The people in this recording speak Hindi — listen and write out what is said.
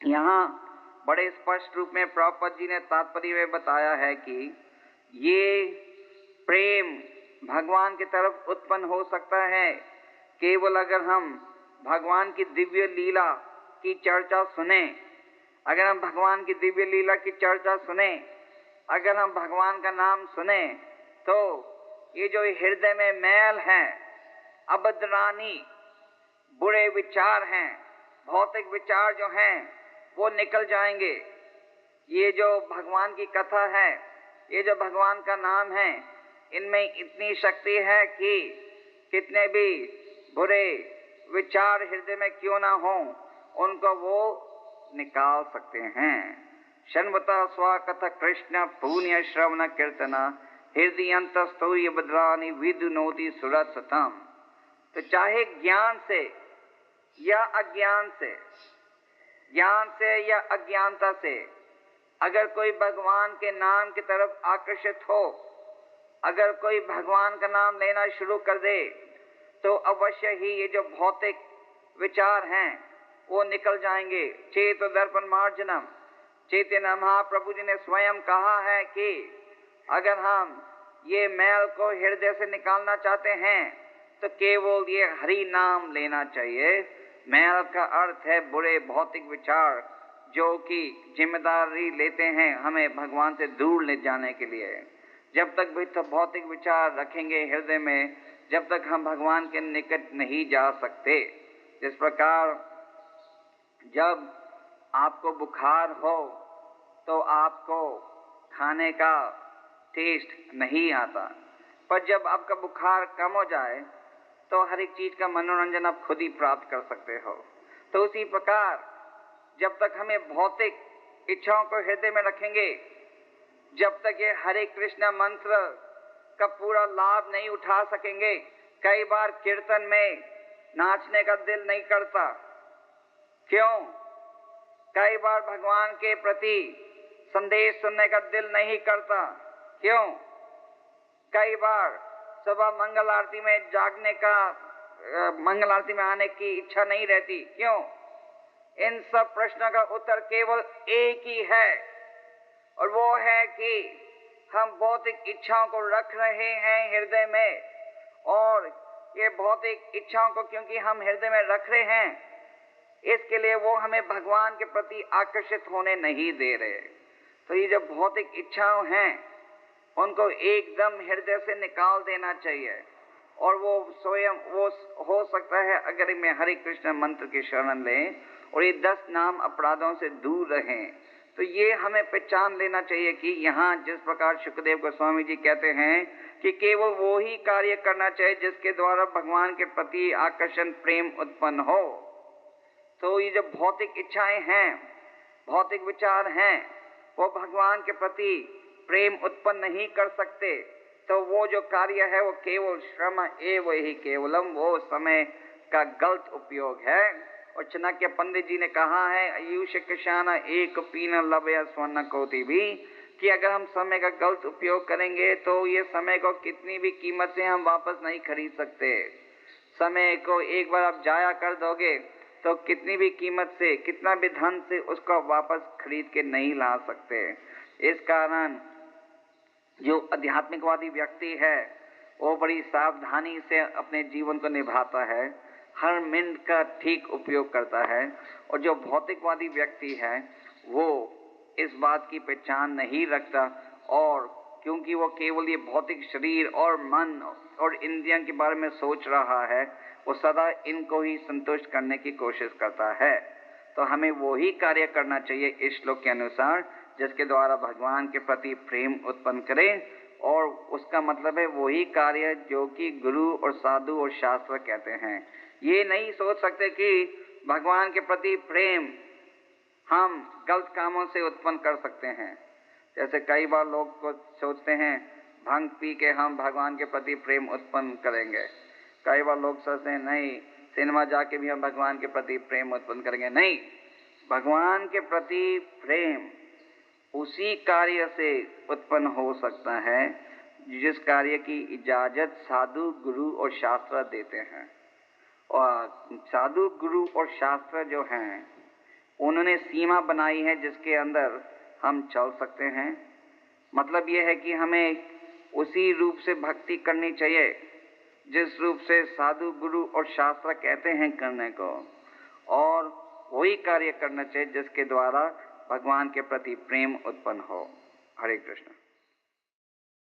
यहाँ बड़े स्पष्ट रूप में प्रभुपाद जी ने तात्पर्य में बताया है कि ये प्रेम भगवान की तरफ उत्पन्न हो सकता है केवल अगर हम भगवान की दिव्य लीला की चर्चा सुने, अगर हम भगवान की दिव्य लीला की चर्चा सुने, अगर हम भगवान का नाम सुने, तो ये जो हृदय में मैल है, अभद्रानी बुरे विचार हैं, भौतिक विचार जो हैं, वो निकल जाएंगे। ये जो भगवान की कथा है, ये जो भगवान का नाम है, इनमें इतनी शक्ति है कि कितने भी बुरे विचार हृदय में क्यों ना हो, उनको वो निकाल सकते हैं। शन्वता स्वाकथ कृष्ण पुण्य श्रवण कीर्तना हृदय अंतस्तूर्य भद्रानी विदुनोति सुरसतम। तो चाहे ज्ञान से या अज्ञान से, ज्ञान से या अज्ञानता से, अगर कोई भगवान के नाम की तरफ आकर्षित हो, अगर कोई भगवान का नाम लेना शुरू कर दे, तो अवश्य ही ये जो भौतिक विचार हैं वो निकल जाएंगे। चेत दर्पण मार्जनम, चैतन्य महाप्रभु जी ने स्वयं कहा है कि अगर हम ये मैल को हृदय से निकालना चाहते हैं तो केवल ये हरि नाम लेना चाहिए। मैल का अर्थ है बुरे भौतिक विचार, जो कि जिम्मेदारी लेते हैं हमें भगवान से दूर ले जाने के लिए। जब तक भी तो भौतिक विचार रखेंगे हृदय में, जब तक हम भगवान के निकट नहीं जा सकते। जिस प्रकार जब आपको बुखार हो तो आपको खाने का टेस्ट नहीं आता, पर जब आपका बुखार कम हो जाए तो हर एक चीज का मनोरंजन आप खुद ही प्राप्त कर सकते हो। तो उसी प्रकार जब तक हमें भौतिक इच्छाओं को हृदय में रखेंगे, जब तक ये हरे कृष्ण मंत्र का पूरा लाभ नहीं उठा सकेंगे। कई बार कीर्तन में नाचने का दिल नहीं करता, क्यों? कई बार भगवान के प्रति संदेश सुनने का दिल नहीं करता, क्यों? कई बार सुबह मंगल आरती में जागने का, मंगल आरती में आने की इच्छा नहीं रहती, क्यों? इन सब प्रश्नों का उत्तर केवल एक ही है, और वो है कि हम भौतिक इच्छाओं को रख रहे हैं हृदय में, और ये भौतिक इच्छाओं को क्योंकि हम हृदय में रख रहे हैं, इसके लिए वो हमें भगवान के प्रति आकर्षित होने नहीं दे रहे। तो ये जो भौतिक इच्छाएं हैं, उनको एकदम हृदय से निकाल देना चाहिए, और वो स्वयं वो हो सकता है अगर मैं हरे कृष्ण मंत्र की शरण लें और ये 10 नाम अपराधों से दूर रहें। तो ये हमें पहचान लेना चाहिए कि यहाँ जिस प्रकार शुकदेव गोस्वामी जी कहते हैं कि केवल वो ही कार्य करना चाहिए जिसके द्वारा भगवान के प्रति आकर्षण प्रेम उत्पन्न हो। तो ये जो भौतिक इच्छाएं हैं, भौतिक विचार हैं, वो भगवान के प्रति प्रेम उत्पन्न नहीं कर सकते। तो वो जो कार्य है वो केवल श्रम एव ही केवलम, वो समय का गलत उपयोग है। और चाणक्य पंडित जी ने कहा है, आयुष किसान एक पीन लभय स्वर्ण कोटि भी, कि अगर हम समय का गलत उपयोग करेंगे तो ये समय को कितनी भी कीमत से हम वापस नहीं खरीद सकते। समय को एक बार आप जाया कर दोगे तो कितनी भी कीमत से, कितना भी धन से उसको वापस खरीद के नहीं ला सकते। इस कारण जो आध्यात्मिकवादी व्यक्ति है वो बड़ी सावधानी से अपने जीवन को निभाता है, हर मिनट का ठीक उपयोग करता है। और जो भौतिकवादी व्यक्ति है वो इस बात की पहचान नहीं रखता, और क्योंकि वो केवल ये भौतिक शरीर और मन और इंद्रियों के बारे में सोच रहा है, वो सदा इनको ही संतुष्ट करने की कोशिश करता है। तो हमें वो ही कार्य करना चाहिए इस श्लोक के अनुसार जिसके द्वारा भगवान के प्रति प्रेम उत्पन्न करें, और उसका मतलब है वही कार्य जो कि गुरु और साधु और शास्त्र कहते हैं। ये नहीं सोच सकते कि भगवान के प्रति प्रेम हम गलत कामों से उत्पन्न कर सकते हैं। जैसे कई बार लोग को सोचते हैं भांग पी के हम भगवान के प्रति प्रेम उत्पन्न करेंगे। कई बार लोग सोचते हैं नहीं, सिनेमा जाके भी हम भगवान के प्रति प्रेम उत्पन्न करेंगे। नहीं, भगवान के प्रति प्रेम उसी कार्य से उत्पन्न हो सकता है जिस कार्य की इजाजत साधु, गुरु और शास्त्र देते हैं। और साधु, गुरु और शास्त्र जो हैं उन्होंने सीमा बनाई है जिसके अंदर हम चल सकते हैं। मतलब ये है कि हमें उसी रूप से भक्ति करनी चाहिए जिस रूप से साधु, गुरु और शास्त्र कहते हैं करने को, और वही कार्य करना चाहिए जिसके द्वारा भगवान के प्रति प्रेम उत्पन्न हो। हरे कृष्ण।